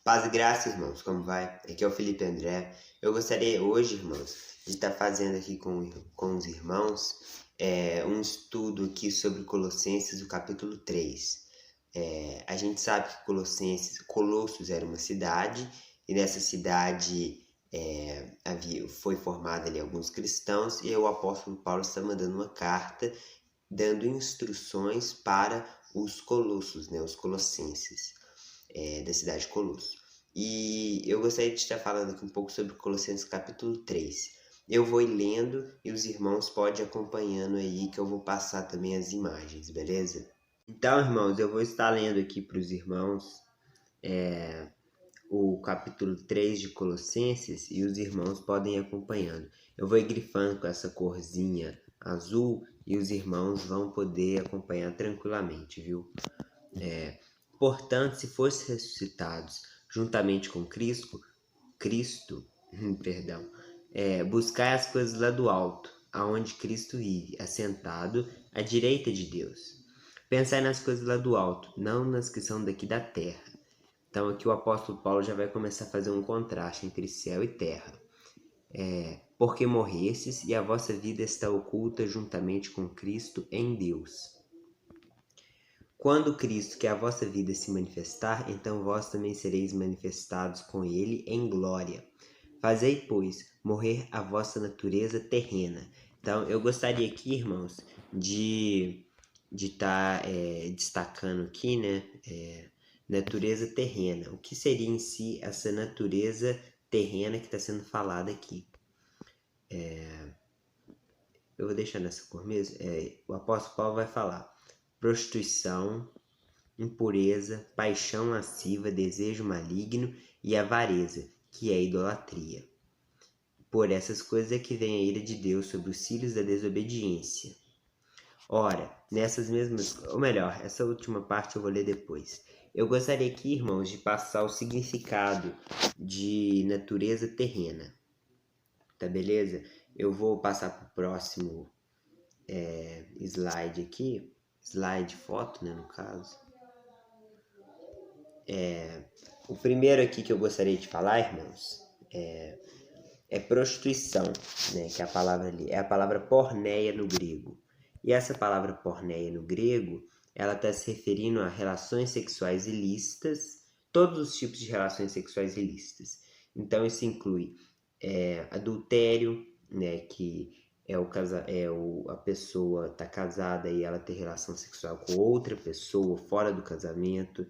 Paz e graça, irmãos, como vai? Aqui é o Felipe André. Eu gostaria hoje, irmãos, de estar fazendo aqui com os irmãos um estudo aqui sobre Colossenses, o capítulo 3. A gente sabe que Colossos era uma cidade, e nessa cidade foi formada ali alguns cristãos, e aí o apóstolo Paulo está mandando uma carta dando instruções para os colossos, né, os colossenses, da cidade de Colosso. E eu gostaria de estar falando aqui um pouco sobre Colossenses capítulo 3. Eu vou lendo e os irmãos podem ir acompanhando aí, que eu vou passar também as imagens, beleza? Então, irmãos, eu vou estar lendo aqui para os irmãos o capítulo 3 de Colossenses e os irmãos podem ir acompanhando. Eu vou ir grifando com essa corzinha azul e os irmãos vão poder acompanhar tranquilamente, viu? Portanto, se fossem ressuscitados juntamente com Cristo, buscai as coisas lá do alto, aonde Cristo vive, assentado à direita de Deus. Pensai nas coisas lá do alto, não nas que são daqui da terra. Então aqui o apóstolo Paulo já vai começar a fazer um contraste entre céu e terra. Porque morrestes e a vossa vida está oculta juntamente com Cristo em Deus. Quando Cristo, que é a vossa vida, se manifestar, então vós também sereis manifestados com ele em glória. Fazei, pois, morrer a vossa natureza terrena. Então, eu gostaria aqui, irmãos, de estar destacando aqui, né, natureza terrena. O que seria em si essa natureza terrena que está sendo falada aqui? Eu vou deixar nessa cor mesmo. O apóstolo Paulo vai falar prostituição, impureza, paixão lasciva, desejo maligno e avareza, que é idolatria. Por essas coisas é que vem a ira de Deus sobre os filhos da desobediência. Ora, nessas mesmas... Ou melhor, essa última parte eu vou ler depois. Eu gostaria aqui, irmãos, de passar o significado de natureza terrena. Tá beleza? Eu vou passar para o próximo slide aqui. Slide foto, né, no caso. O primeiro aqui que eu gostaria de falar, irmãos, é prostituição, né, que é a palavra ali, é a palavra porneia no grego. E essa palavra porneia no grego, ela está se referindo a relações sexuais ilícitas, todos os tipos de relações sexuais ilícitas. Então isso inclui adultério, né, que a pessoa está casada e ela tem relação sexual com outra pessoa fora do casamento.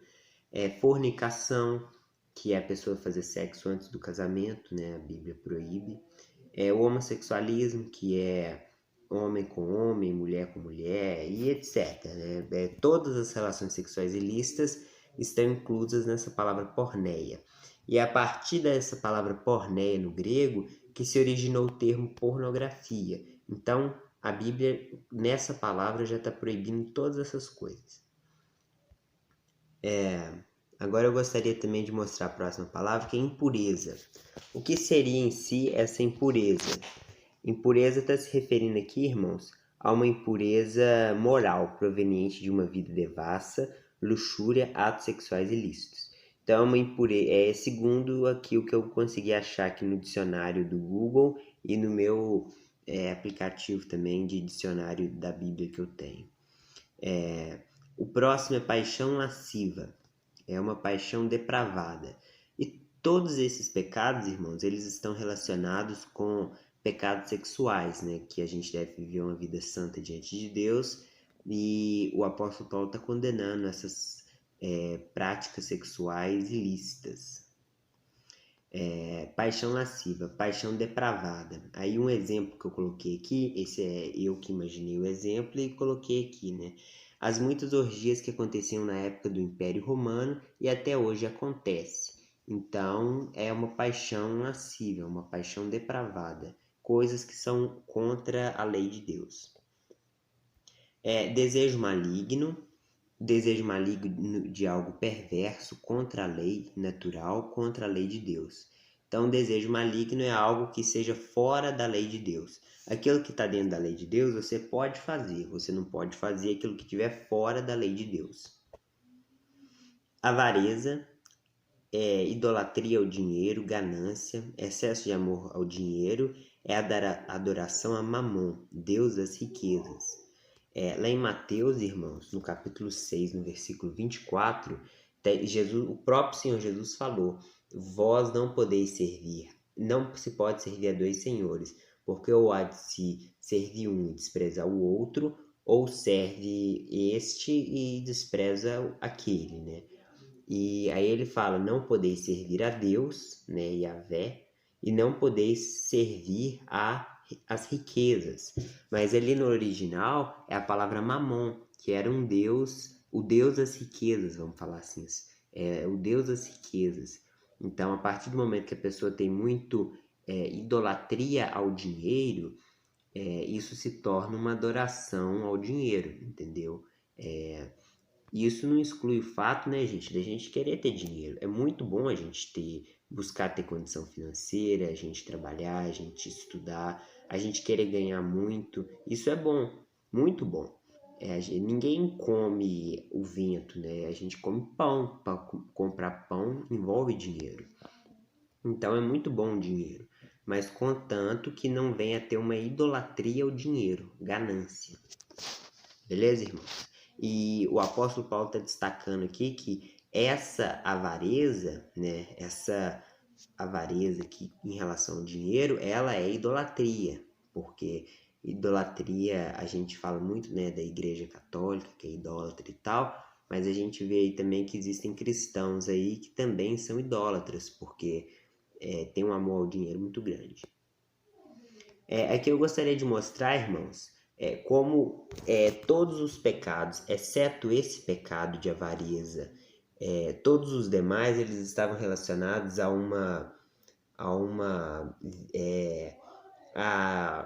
Fornicação, que é a pessoa fazer sexo antes do casamento, né? A Bíblia proíbe. O homossexualismo, que é homem com homem, mulher com mulher e etc. Né? Todas as relações sexuais ilícitas estão inclusas nessa palavra porneia. E é a partir dessa palavra porneia no grego que se originou o termo pornografia. Então, a Bíblia, nessa palavra, já está proibindo todas essas coisas. Agora eu gostaria também de mostrar a próxima palavra, que é impureza. O que seria em si essa impureza? Impureza está se referindo aqui, irmãos, a uma impureza moral proveniente de uma vida devassa, luxúria, atos sexuais ilícitos. Então, uma impureza segundo aqui o que eu consegui achar aqui no dicionário do Google e no meu aplicativo também de dicionário da Bíblia que eu tenho. O próximo é paixão lasciva. É uma paixão depravada. E todos esses pecados, irmãos, eles estão relacionados com pecados sexuais, né? Que a gente deve viver uma vida santa diante de Deus. E o apóstolo Paulo está condenando essas práticas sexuais ilícitas. Paixão lasciva, paixão depravada. Aí um exemplo que eu coloquei aqui, esse é eu que imaginei o exemplo e coloquei aqui, né? As muitas orgias que aconteciam na época do Império Romano e até hoje acontece. Então é uma paixão lasciva, uma paixão depravada, coisas que são contra a lei de Deus. Desejo maligno de algo perverso contra a lei natural, contra a lei de Deus. Então, desejo maligno é algo que seja fora da lei de Deus. Aquilo que está dentro da lei de Deus, você pode fazer. Você não pode fazer aquilo que estiver fora da lei de Deus. Avareza idolatria ao dinheiro, ganância, excesso de amor ao dinheiro, é a adoração a Mamon, Deus das riquezas. Lá em Mateus, irmãos, no capítulo 6, no versículo 24, o próprio Senhor Jesus falou: vós não podeis servir, não se pode servir a dois senhores, porque ou há de se servir um e desprezar o outro, ou serve este e despreza aquele, né? E aí ele fala: não podeis servir a Deus, né, Yahvé, e não podeis servir as riquezas. Mas ali no original é a palavra Mamon, que era um deus, o deus das riquezas, vamos falar assim, o deus das riquezas. Então, a partir do momento que a pessoa tem muito idolatria ao dinheiro, isso se torna uma adoração ao dinheiro, entendeu? E isso não exclui o fato, né, gente, da gente querer ter dinheiro. É muito bom a gente buscar ter condição financeira, a gente trabalhar, a gente estudar, a gente querer ganhar muito. Isso é bom, muito bom. Ninguém come o vento, né? A gente come pão. Para comprar pão envolve dinheiro. Então é muito bom o dinheiro, mas contanto que não venha a ter uma idolatria ao dinheiro, ganância. Beleza, irmãos? E o apóstolo Paulo está destacando aqui que essa avareza, né, essa avareza aqui em relação ao dinheiro, ela é idolatria, porque idolatria, a gente fala muito, né, da igreja católica, que é idólatra e tal, mas a gente vê aí também que existem cristãos aí que também são idólatras, porque tem um amor ao dinheiro muito grande. Aqui eu gostaria de mostrar, irmãos, como todos os pecados, exceto esse pecado de avareza, todos os demais eles estavam relacionados a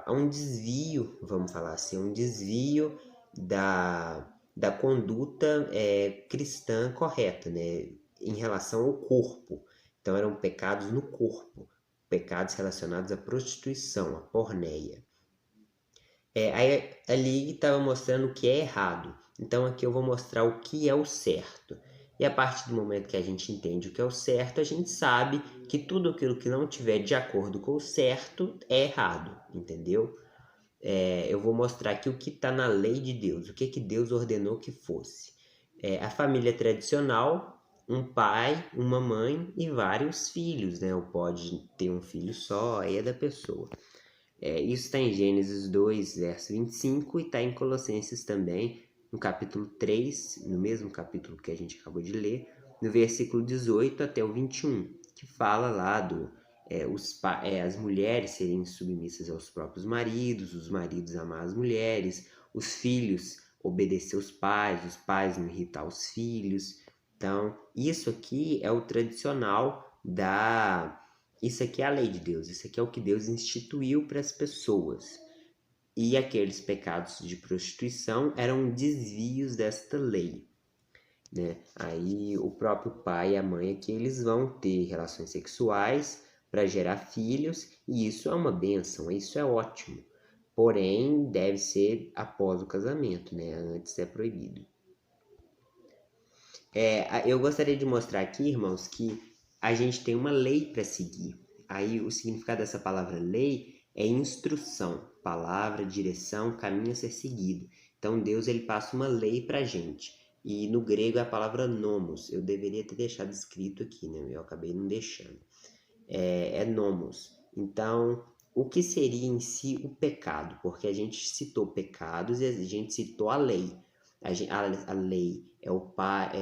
um desvio, vamos falar assim, um desvio da conduta cristã correta, né, em relação ao corpo. Então eram pecados no corpo, pecados relacionados à prostituição, à porneia. Aí ali estava mostrando o que é errado. Então aqui eu vou mostrar o que é o certo. E a partir do momento que a gente entende o que é o certo, a gente sabe que tudo aquilo que não tiver de acordo com o certo é errado, entendeu? Eu vou mostrar aqui o que está na lei de Deus, o que Deus ordenou que fosse. A família tradicional, um pai, uma mãe e vários filhos, né? Ou pode ter um filho só, aí é da pessoa. Isso está em Gênesis 2, verso 25, e está em Colossenses também, no capítulo 3, no mesmo capítulo que a gente acabou de ler, no versículo 18 até o 21, que fala lá as mulheres serem submissas aos próprios maridos, os maridos amar as mulheres, os filhos obedecer os pais não irritar os filhos. Então, isso aqui é o tradicional Isso aqui é a lei de Deus, isso aqui é o que Deus instituiu para as pessoas. E aqueles pecados de prostituição eram desvios desta lei, né? Aí o próprio pai e a mãe aqui, eles vão ter relações sexuais para gerar filhos, e isso é uma bênção, isso é ótimo. Porém, deve ser após o casamento, né? Antes é proibido. Eu gostaria de mostrar aqui, irmãos, que a gente tem uma lei para seguir. Aí o significado dessa palavra lei é instrução, palavra, direção, caminho a ser seguido. Então Deus ele passa uma lei para a gente. E no grego é a palavra nomos. Eu deveria ter deixado escrito aqui, né? Eu acabei não deixando. É nomos. Então, o que seria em si o pecado? Porque a gente citou pecados e a gente citou a lei. A lei é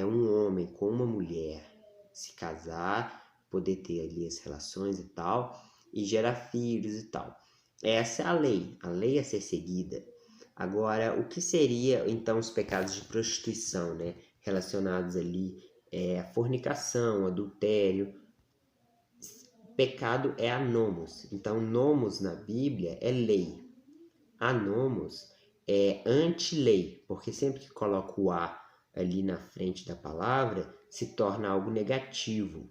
um homem com uma mulher se casar, poder ter ali as relações e tal, e gerar filhos e tal. Essa é a lei a ser seguida. Agora, o que seria então os pecados de prostituição, né? Relacionados ali a fornicação, adultério. Pecado é anomos. Então, nomos na Bíblia é lei. Anomos é anti-lei, porque sempre que coloca o a ali na frente da palavra, se torna algo negativo.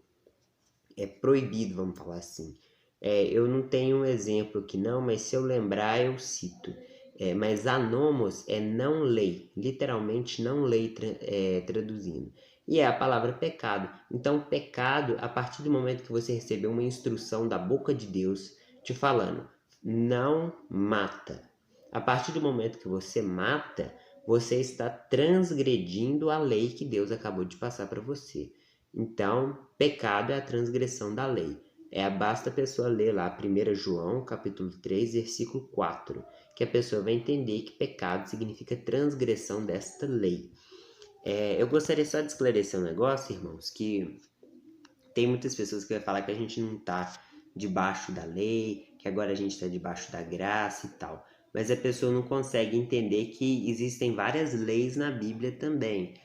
É proibido, vamos falar assim. Eu não tenho um exemplo aqui não, mas se eu lembrar eu cito. Mas anomos é não lei, literalmente não lei traduzindo. e é a palavra pecado. Então, pecado, a partir do momento que você recebeu uma instrução da boca de Deus te falando, não mata. A partir do momento que você mata, você está transgredindo a lei que Deus acabou de passar para você. Então, pecado é a transgressão da lei. Basta a pessoa ler lá 1 João, capítulo 3, versículo 4, que a pessoa vai entender que pecado significa transgressão desta lei. Eu gostaria só de esclarecer um negócio, irmãos, que tem muitas pessoas que vão falar que a gente não está debaixo da lei, que agora a gente está debaixo da graça e tal. Mas a pessoa não consegue entender que existem várias leis na Bíblia também.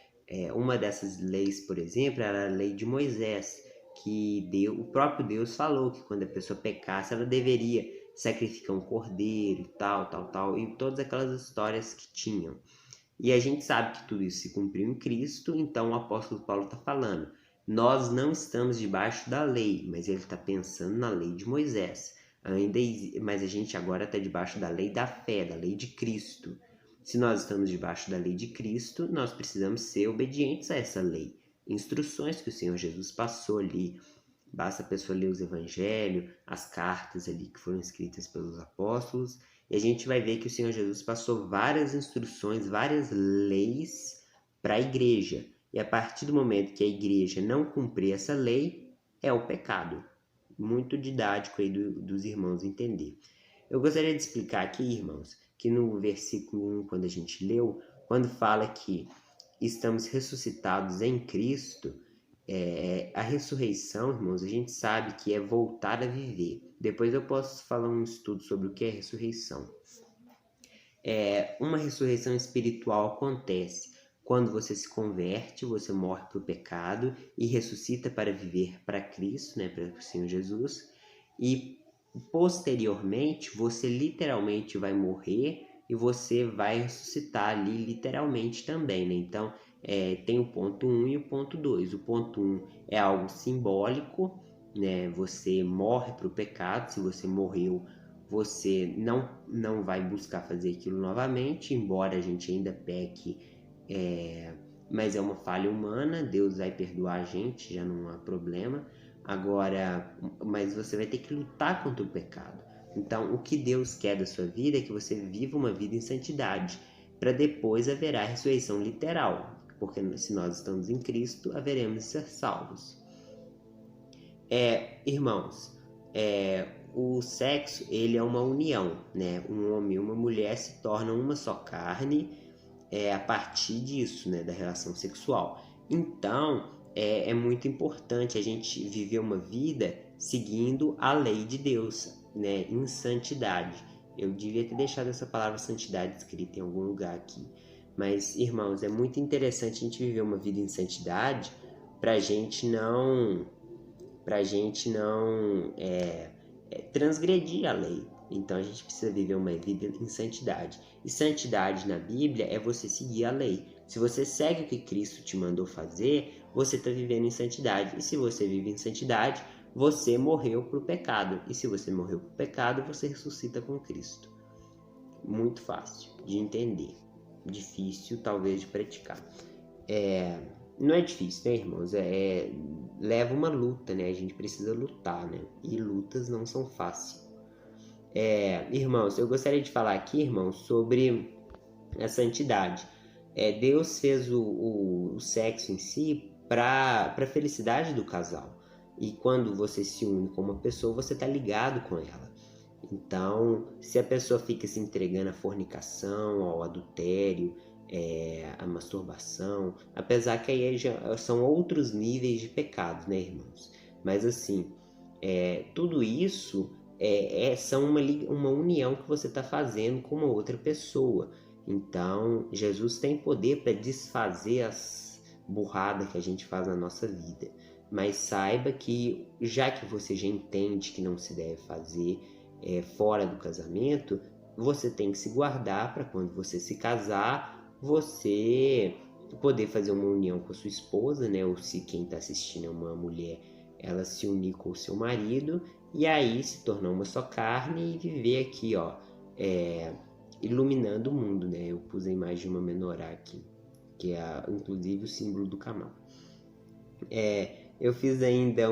Uma dessas leis, por exemplo, era a lei de Moisés, que o próprio Deus falou que quando a pessoa pecasse, ela deveria sacrificar um cordeiro e tal, e todas aquelas histórias que tinham. E a gente sabe que tudo isso se cumpriu em Cristo, então o apóstolo Paulo está falando, nós não estamos debaixo da lei, mas ele está pensando na lei de Moisés. Mas a gente agora está debaixo da lei da fé, da lei de Cristo. Se nós estamos debaixo da lei de Cristo, nós precisamos ser obedientes a essa lei. Instruções que o Senhor Jesus passou ali. Basta a pessoa ler os evangelhos, as cartas ali que foram escritas pelos apóstolos, e a gente vai ver que o Senhor Jesus passou várias instruções, várias leis para a igreja. E a partir do momento que a igreja não cumprir essa lei, é o pecado. Muito didático aí dos irmãos entender. Eu gostaria de explicar aqui, irmãos, que no versículo 1, quando a gente leu, quando fala que estamos ressuscitados em Cristo, a ressurreição, irmãos, a gente sabe que é voltar a viver. Depois eu posso falar um estudo sobre o que é ressurreição. Uma ressurreição espiritual acontece quando você se converte, você morre para o pecado e ressuscita para viver para Cristo, né, para o Senhor Jesus. E posteriormente, você literalmente vai morrer e você vai ressuscitar ali literalmente também, né? Então, tem o ponto 1 e o ponto 2. O ponto 1 é algo simbólico, né? Você morre para o pecado, se você morreu, você não vai buscar fazer aquilo novamente, embora a gente ainda peque, mas é uma falha humana, Deus vai perdoar a gente, já não há problema. Agora, mas você vai ter que lutar contra o pecado. Então, o que Deus quer da sua vida é que você viva uma vida em santidade, para depois haverá a ressurreição literal, porque se nós estamos em Cristo, haveremos de ser salvos. Irmãos, o sexo, ele é uma união, né? Um homem e uma mulher se tornam uma só carne a partir disso, né? Da relação sexual. Então, é muito importante a gente viver uma vida seguindo a lei de Deus, né? Em santidade. Eu devia ter deixado essa palavra santidade escrita em algum lugar aqui. Mas, irmãos, é muito interessante a gente viver uma vida em santidade para a gente não transgredir a lei. Então a gente precisa viver uma vida em santidade. E santidade na Bíblia é você seguir a lei. Se você segue o que Cristo te mandou fazer, você está vivendo em santidade. E se você vive em santidade, você morreu para o pecado. E se você morreu para o pecado, você ressuscita com Cristo. Muito fácil de entender. Difícil, talvez, de praticar. Não é difícil, né, irmãos? Leva uma luta, né? A gente precisa lutar, né? E lutas não são fáceis. Irmãos, eu gostaria de falar aqui, irmãos, sobre a santidade. Deus fez o sexo em si para a felicidade do casal. E quando você se une com uma pessoa, você está ligado com ela. Então, se a pessoa fica se entregando à fornicação, ao adultério, a masturbação, apesar que aí são outros níveis de pecado, né, irmãos? Mas assim, tudo isso são uma união que você está fazendo com uma outra pessoa. Então, Jesus tem poder para desfazer as burradas que a gente faz na nossa vida. Mas saiba que, já que você já entende que não se deve fazer fora do casamento, você tem que se guardar para quando você se casar, você poder fazer uma união com a sua esposa, né? Ou se quem está assistindo é uma mulher, ela se unir com o seu marido e aí se tornar uma só carne e viver aqui, iluminando o mundo, né? Eu pus a imagem de uma menorá aqui, que é inclusive o símbolo do canal. Eu fiz ainda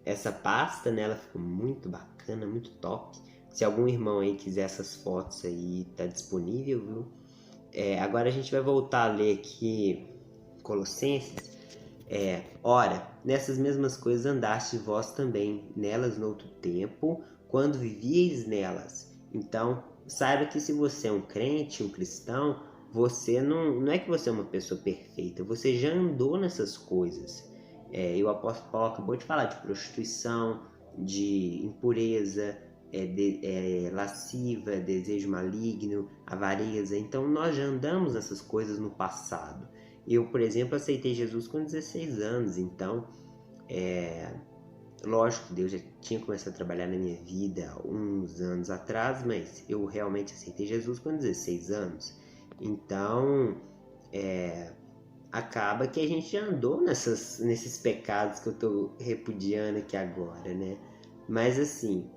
essa pasta, né? Ela ficou muito bacana, muito top. Se algum irmão aí quiser essas fotos aí, tá disponível, viu? Agora a gente vai voltar a ler aqui Colossenses. Ora, nessas mesmas coisas andastes vós também, nelas no outro tempo, quando vivieis nelas. Então, saiba que se você é um crente, um cristão, você não é que você é uma pessoa perfeita, você já andou nessas coisas. E o apóstolo Paulo acabou de falar de prostituição, de impureza, lasciva, desejo maligno, avareza. Então, nós já andamos nessas coisas no passado. Eu, por exemplo, aceitei Jesus com 16 anos, então, lógico que Deus já tinha começado a trabalhar na minha vida uns anos atrás, mas eu realmente aceitei Jesus com 16 anos. Então, acaba que a gente já andou nesses pecados que eu estou repudiando aqui agora, né? Mas assim,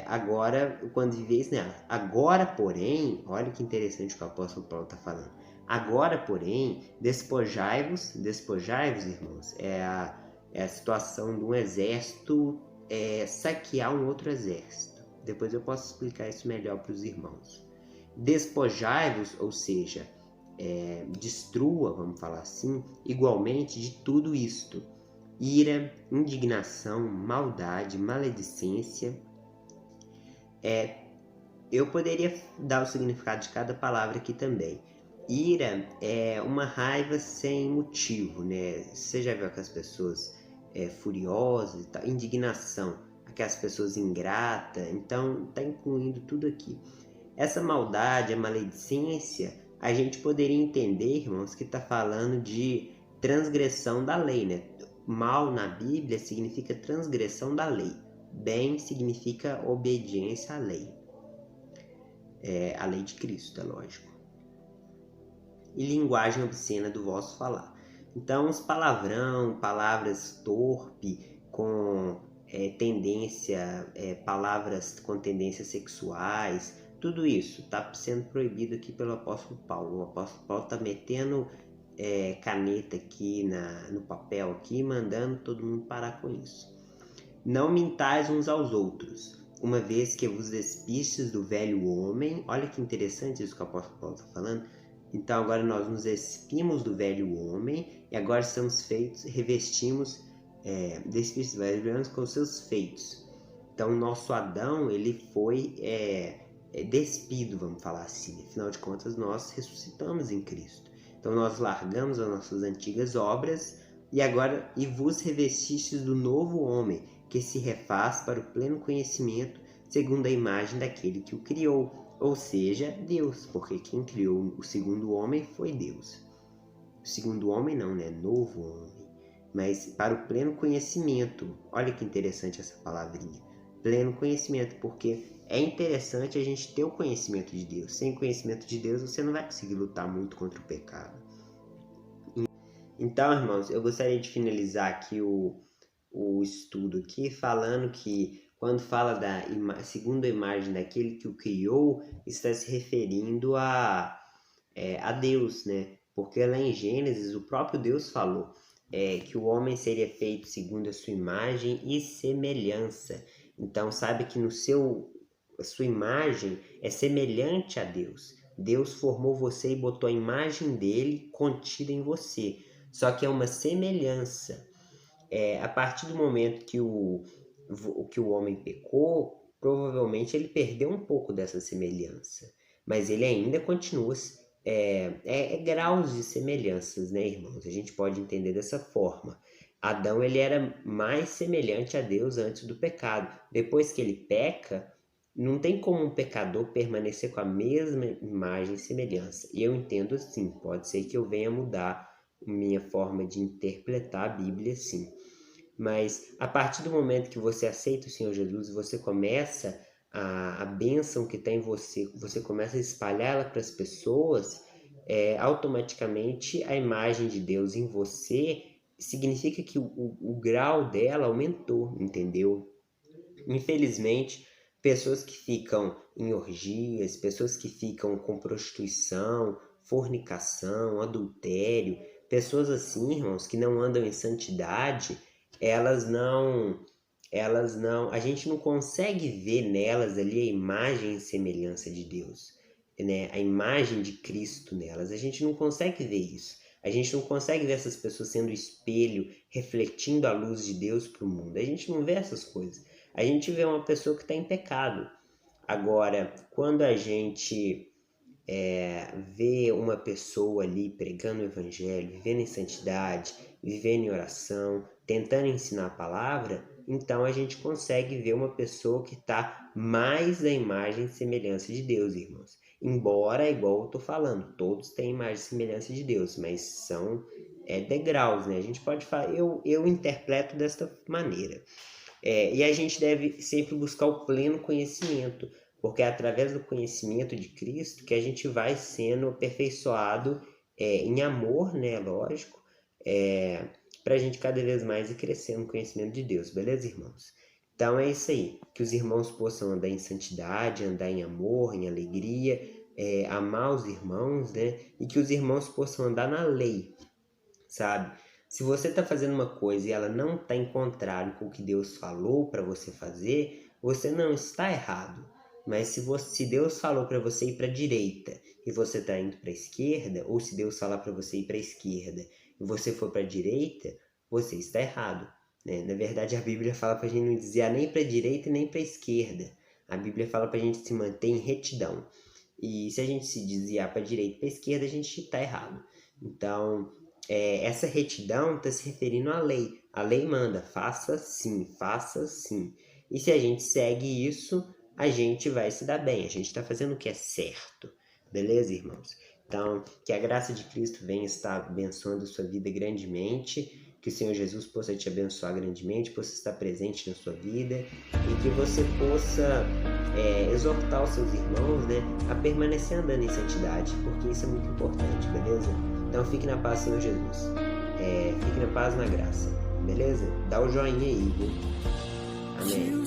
agora, quando viveis nela. Agora, porém, olha que interessante o que o apóstolo Paulo está falando. Agora, porém, despojai-vos, irmãos, é a situação de um exército saquear um outro exército. Depois eu posso explicar isso melhor para os irmãos. Despojai-vos, ou seja, destrua, vamos falar assim, igualmente de tudo isto: ira, indignação, maldade, maledicência. Eu poderia dar o significado de cada palavra aqui também. Ira é uma raiva sem motivo, né? Você já viu aquelas pessoas furiosas e tal? Indignação, aquelas pessoas ingratas. Então, está incluindo tudo aqui. Essa maldade, a maledicência, a gente poderia entender, irmãos, que está falando de transgressão da lei, né? Mal na Bíblia significa transgressão da lei. Bem significa obediência à lei. A lei de Cristo, é lógico. E linguagem obscena do vosso falar. Então, os palavrão, palavras torpe, com tendência, palavras com tendências sexuais, tudo isso está sendo proibido aqui pelo apóstolo Paulo. O apóstolo Paulo está metendo caneta aqui no papel, aqui, mandando todo mundo parar com isso. Não mintais uns aos outros, uma vez que vos despistes do velho homem. Olha que interessante isso que o apóstolo Paulo está falando. Então agora nós nos despimos do velho homem e agora somos revestimos, despistes do velho homem com seus feitos. Então o nosso Adão, ele foi despido, vamos falar assim. Afinal de contas, nós ressuscitamos em Cristo. Então nós largamos as nossas antigas obras e vos revestistes do novo homem, que se refaz para o pleno conhecimento, segundo a imagem daquele que o criou, ou seja, Deus, porque quem criou o segundo homem foi Deus. O segundo homem não, né? Novo homem. Mas para o pleno conhecimento. Olha que interessante essa palavrinha. Pleno conhecimento, porque é interessante a gente ter o conhecimento de Deus. Sem conhecimento de Deus, você não vai conseguir lutar muito contra o pecado. Então, irmãos, eu gostaria de finalizar aqui o estudo aqui falando que quando fala da segunda imagem daquele que o criou, está se referindo a Deus, né? Porque lá em Gênesis o próprio Deus falou que o homem seria feito segundo a sua imagem e semelhança. Então sabe que a sua imagem é semelhante a Deus. Deus formou você e botou a imagem dele contida em você. Só que é uma semelhança. A partir do momento que o homem pecou, provavelmente ele perdeu um pouco dessa semelhança. Mas ele ainda continua graus de semelhanças, né, irmãos? A gente pode entender dessa forma. Adão, ele era mais semelhante a Deus antes do pecado. Depois que ele peca, não tem como um pecador permanecer com a mesma imagem e semelhança. E eu entendo assim, pode ser que eu venha mudar minha forma de interpretar a Bíblia, sim. Mas a partir do momento que você aceita o Senhor Jesus, você começa a bênção que está em você, você começa a espalhar ela para as pessoas, automaticamente a imagem de Deus em você significa que o grau dela aumentou, entendeu? Infelizmente, pessoas que ficam em orgias, pessoas que ficam com prostituição, fornicação, adultério, Pessoas assim, irmãos, que não andam em santidade, elas não, a gente não consegue ver nelas ali a imagem e semelhança de Deus, né? A imagem de Cristo nelas. A gente não consegue ver isso. A gente não consegue ver essas pessoas sendo espelho, refletindo a luz de Deus para o mundo. A gente não vê essas coisas. A gente vê uma pessoa que está em pecado. Agora, quando a gente ver uma pessoa ali pregando o evangelho, vivendo em santidade, vivendo em oração, tentando ensinar a palavra, então a gente consegue ver uma pessoa que está mais da imagem e semelhança de Deus, irmãos. Embora, igual eu estou falando, todos têm imagem e semelhança de Deus, mas são degraus, né? A gente pode falar, eu interpreto desta maneira. E a gente deve sempre buscar o pleno conhecimento, porque é através do conhecimento de Cristo que a gente vai sendo aperfeiçoado em amor, né? Lógico, para a gente cada vez mais ir crescendo no conhecimento de Deus, beleza, irmãos? Então é isso aí, que os irmãos possam andar em santidade, andar em amor, em alegria, amar os irmãos, né? E que os irmãos possam andar na lei, sabe? Se você está fazendo uma coisa e ela não está em contrário com o que Deus falou para você fazer, você não está errado. Mas se Deus falou para você ir para a direita e você está indo para a esquerda, ou se Deus falar para você ir para a esquerda e você for para a direita, você está errado, né? Na verdade, a Bíblia fala para a gente não desviar nem para a direita nem para a esquerda. A Bíblia fala para a gente se manter em retidão. E se a gente se desviar para a direita e para a esquerda, a gente está errado. Então, essa retidão está se referindo à lei. A lei manda, faça sim, faça sim. E se a gente segue isso, a gente vai se dar bem. A gente está fazendo o que é certo. Beleza, irmãos? Então, que a graça de Cristo venha estar abençoando a sua vida grandemente. Que o Senhor Jesus possa te abençoar grandemente, possa estar presente na sua vida e que você possa exortar os seus irmãos, né, a permanecer andando em santidade, porque isso é muito importante, beleza? Então fique na paz, Senhor Jesus. Fique na paz, na graça, beleza? Dá o joinha aí, viu? Amém.